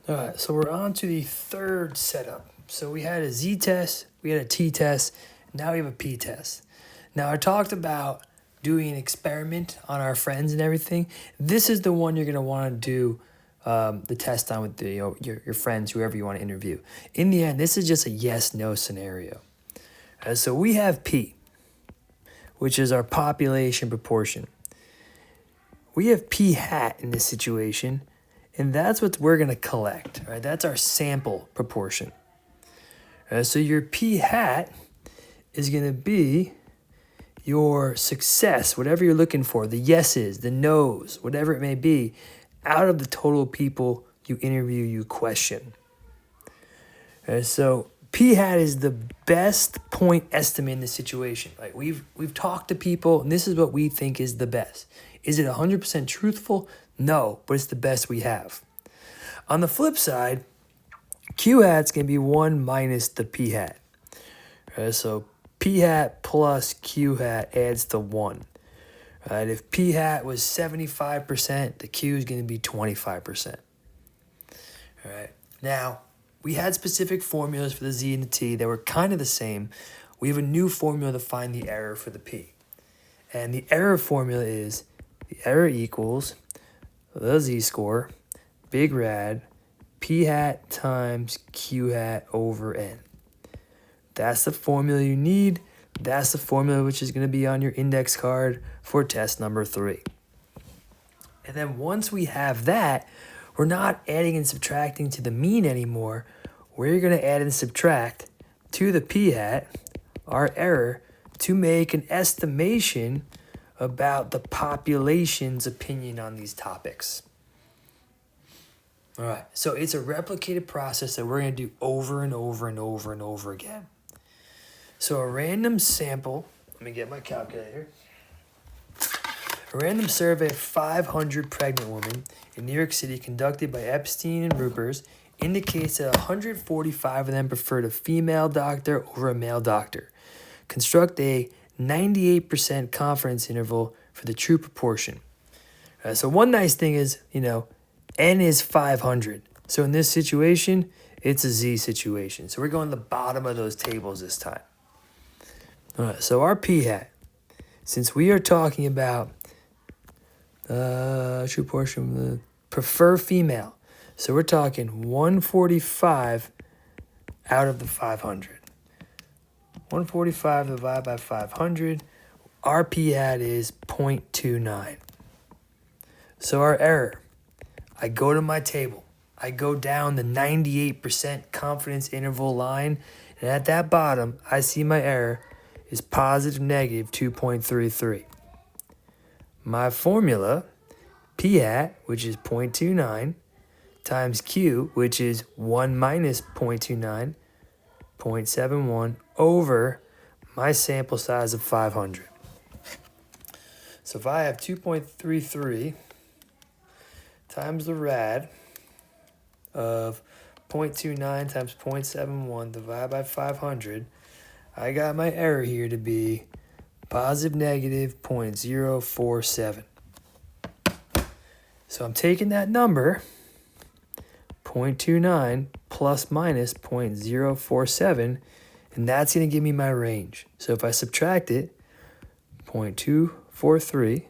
All right, so we're on to the third setup. So we had a z-test, we had a t-test, now we have a p-test. Now I talked about doing an experiment on our friends and everything. This is the one you're going to want to do the test on with your friends, whoever you want to interview. In the end, this is just a yes-no scenario. So we have P, which is our population proportion. We have P hat in this situation, and that's what we're going to collect, right? That's our sample proportion. So your P hat is going to be your success, whatever you're looking for, the yeses, the nos, whatever it may be, out of the total people you interview, you question. So P hat is the best point estimate in the situation. Like we've talked to people, and this is what we think is the best. Is it 100% truthful? No, but it's the best we have. On the flip side, Q hat's going to be 1 minus the P hat. So P hat plus Q hat adds to 1. If P hat was 75%, the Q is going to be 25%. All right. Now, we had specific formulas for the Z and the T that were kind of the same. We have a new formula to find the error for the P. And the error formula is the error equals the Z-score, big rad, P hat times Q hat over N. That's the formula you need. That's the formula which is going to be on your index card for test number 3. And then once we have that, we're not adding and subtracting to the mean anymore. We're going to add and subtract to the P hat, our error, to make an estimation about the population's opinion on these topics. All right, so it's a replicated process that we're going to do over and over and over and over again. So a random sample, let me get my calculator. A random survey of 500 pregnant women in New York City conducted by Epstein and Rupers indicates that 145 of them preferred a female doctor over a male doctor. Construct a 98% confidence interval for the true proportion. So one nice thing is, N is 500. So in this situation, it's a Z situation. So we're going to the bottom of those tables this time. All right, so our P hat, since we are talking about true proportion, prefer female. So we're talking 145 out of the 500. 145 divided by 500. Our P hat is 0.29. So our error, I go to my table. I go down the 98% confidence interval line. And at that bottom, I see my error is positive negative 2.33. My formula, P hat, which is 0.29, times Q, which is 1 minus 0.29, 0.71, over my sample size of 500. So if I have 2.33 times the rad of 0.29 times 0.71 divided by 500, I got my error here to be positive negative 0.047. So I'm taking that number, 0.29 plus minus 0.047, and that's going to give me my range. So if I subtract it, 0.243,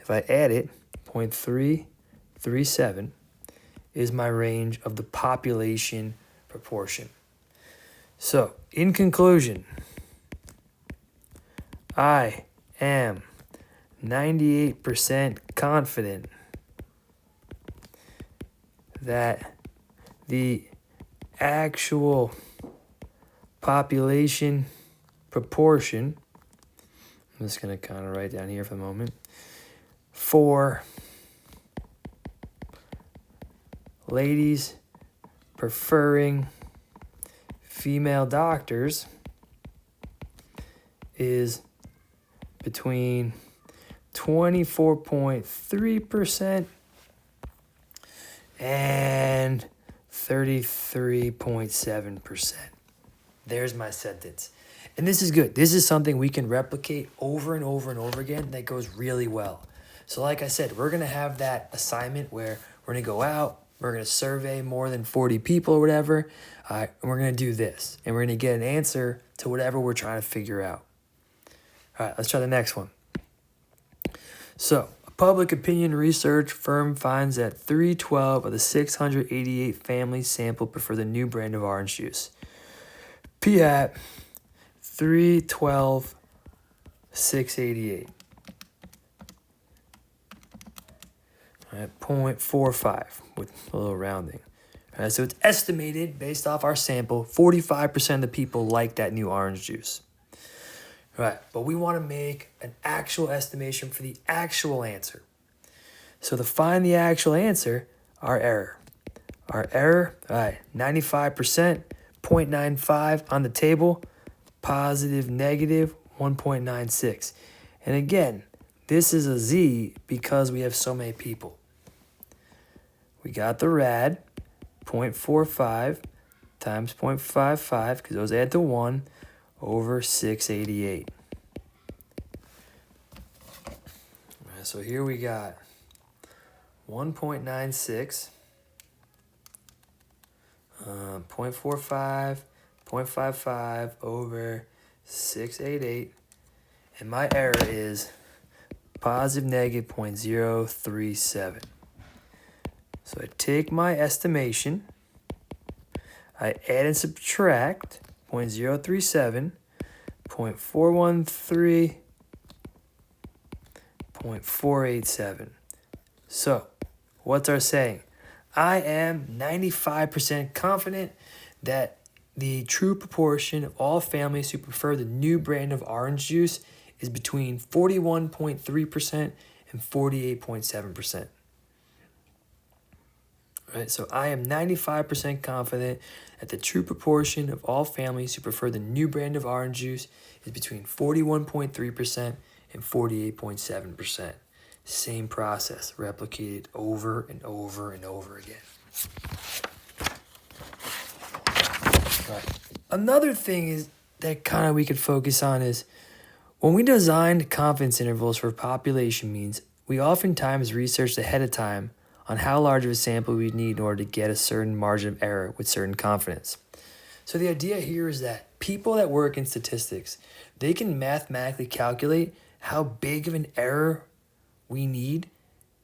if I add it, 0.337 is my range of the population proportion. So, in conclusion, I am 98% confident that the actual population proportion, I'm just going to kind of write down here for a moment, for ladies preferring female doctors is between 24.3% and 33.7%. There's my sentence. And this is good. This is something we can replicate over and over and over again that goes really well. So like I said, we're going to have that assignment where we're going to go out, We're going to survey more than 40 people or whatever. And we're going to do this. And we're going to get an answer to whatever we're trying to figure out. All right, let's try the next one. So, a public opinion research firm finds that 312 of the 688 families sampled prefer the new brand of orange juice. P at 312, 688. All right, 0.45 with a little rounding. All right, so it's estimated based off our sample, 45% of the people like that new orange juice. Right, but we want to make an actual estimation for the actual answer. So to find the actual answer, our error. All right, 95%, 0.95 on the table, positive, negative, 1.96. And again, this is a Z because we have so many people. We got the rad, 0.45 times 0.55, because those add to 1, over 688. All right, so here we got 1.96, 0.45, 0.55 over 688, and my error is positive negative 0.037. So I take my estimation, I add and subtract 0.037, 0.413, 0.487. So, what's our saying? I am 95% confident that the true proportion of all families who prefer the new brand of orange juice is between 41.3% and 48.7%. Right, so I am 95% confident that the true proportion of all families who prefer the new brand of orange juice is between 41.3% and 48.7%. Same process, replicated over and over and over again. Right. Another thing is that kind of we could focus on is when we designed confidence intervals for population means, we oftentimes researched ahead of time on how large of a sample we'd need in order to get a certain margin of error with certain confidence. So the idea here is that people that work in statistics, they can mathematically calculate how big of an error we need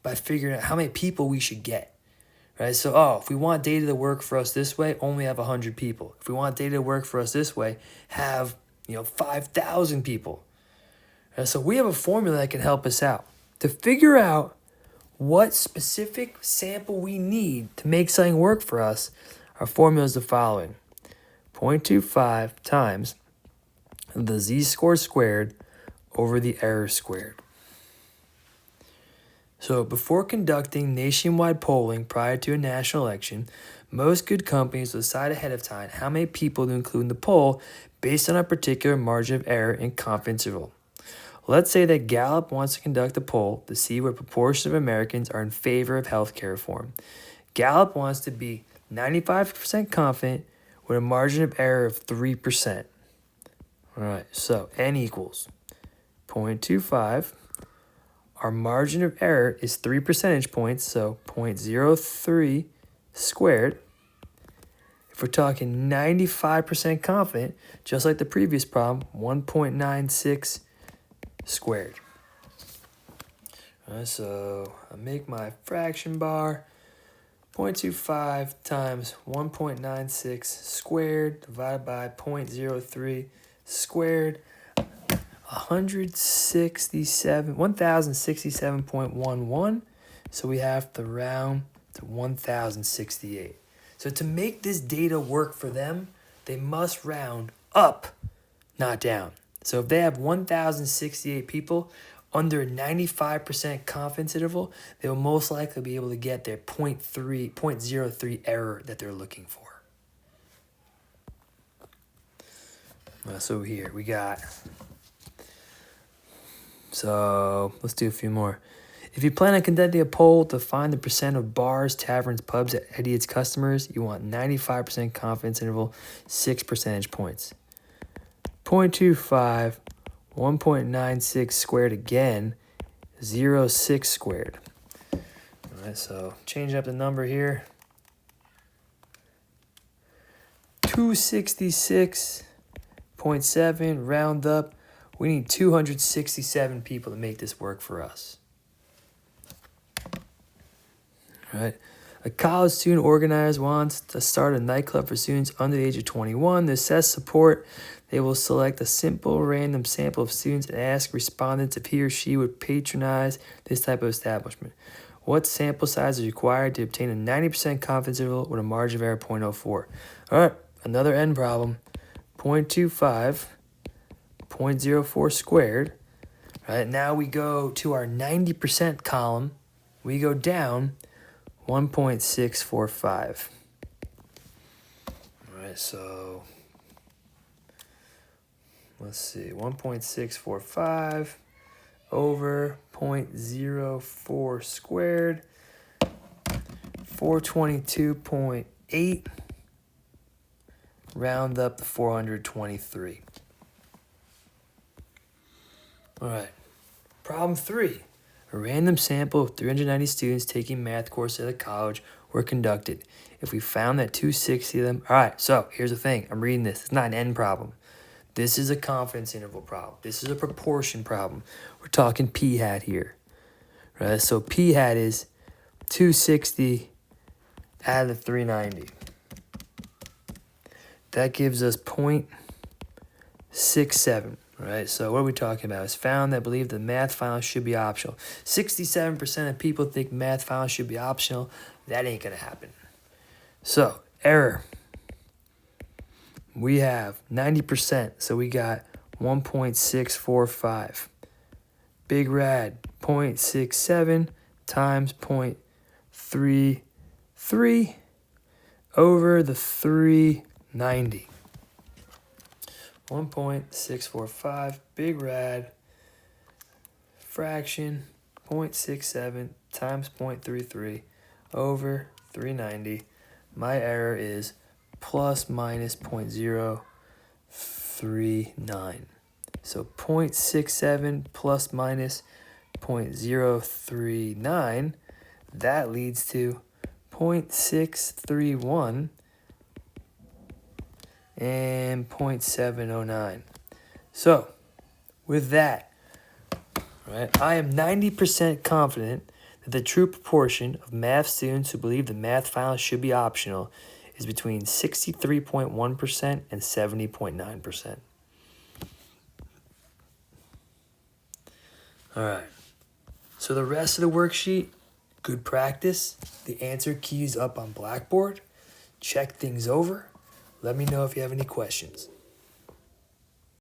by figuring out how many people we should get. Right? So, if we want data to work for us this way, only have 100 people. If we want data to work for us this way, have 5,000 people. Right? So we have a formula that can help us out to figure out what specific sample we need to make something work for us. Our formula is the following: 0.25 times the z-score squared over the error squared. So before conducting nationwide polling prior to a national election, most good companies will decide ahead of time how many people to include in the poll based on a particular margin of error and confidence interval. Let's say that Gallup wants to conduct a poll to see what proportion of Americans are in favor of healthcare reform. Gallup wants to be 95% confident with a margin of error of 3%. All right, so N equals 0.25. Our margin of error is 3 percentage points, so 0.03 squared. If we're talking 95% confident, just like the previous problem, 1.96 squared. All right, so I make my fraction bar, 0.25 times 1.96 squared divided by 0.03 squared, 1067.11. So we have to round to 1068. So to make this data work for them, they must round up, not down. So if they have 1,068 people under a 95% confidence interval, they will most likely be able to get their 0.03 error that they're looking for. So here we got, so let's do a few more. If you plan on conducting a poll to find the percent of bars, taverns, pubs that Eddie its customers, you want 95% confidence interval, 6 percentage points. 0.25, 1.96 squared again, 0.6 squared. All right, so change up the number here. 266.7, round up. We need 267 people to make this work for us. All right. A college student organizer wants to start a nightclub for students under the age of 21. To assess support, they will select a simple random sample of students and ask respondents if he or she would patronize this type of establishment. What sample size is required to obtain a 90% confidence interval with a margin of error 0.04? All right, another n problem. 0.25, 0.04 squared. All right, now we go to our 90% column. We go down 1.645. All right, so let's see, 1.645 over 0.04 squared, 422.8, round up to 423. All right, problem 3. A random sample of 390 students taking math courses at a college were conducted. If we found that 260 of them... All right, so here's the thing. I'm reading this. It's not an n problem. This is a confidence interval problem. This is a proportion problem. We're talking p hat here. Right? So p hat is 260 out of the 390. That gives us 0.67. Right, so what are we talking about? It's found that believe the math finals should be optional. 67% of people think math finals should be optional. That ain't going to happen. So, error. We have 90%, so we got 1.645. Big rad, 0.67 times 0.33 over the 390. 1.645, big rad, fraction, 0.67 times 0.33 over 390. My error is plus minus 0.039. So 0.67 plus minus 0.039, that leads to 0.631 and 0.709. So, with that, right, I am 90% confident that the true proportion of math students who believe the math finals should be optional is between 63.1% and 70.9%. All right. So the rest of the worksheet, good practice. The answer key is up on Blackboard. Check things over. Let me know if you have any questions.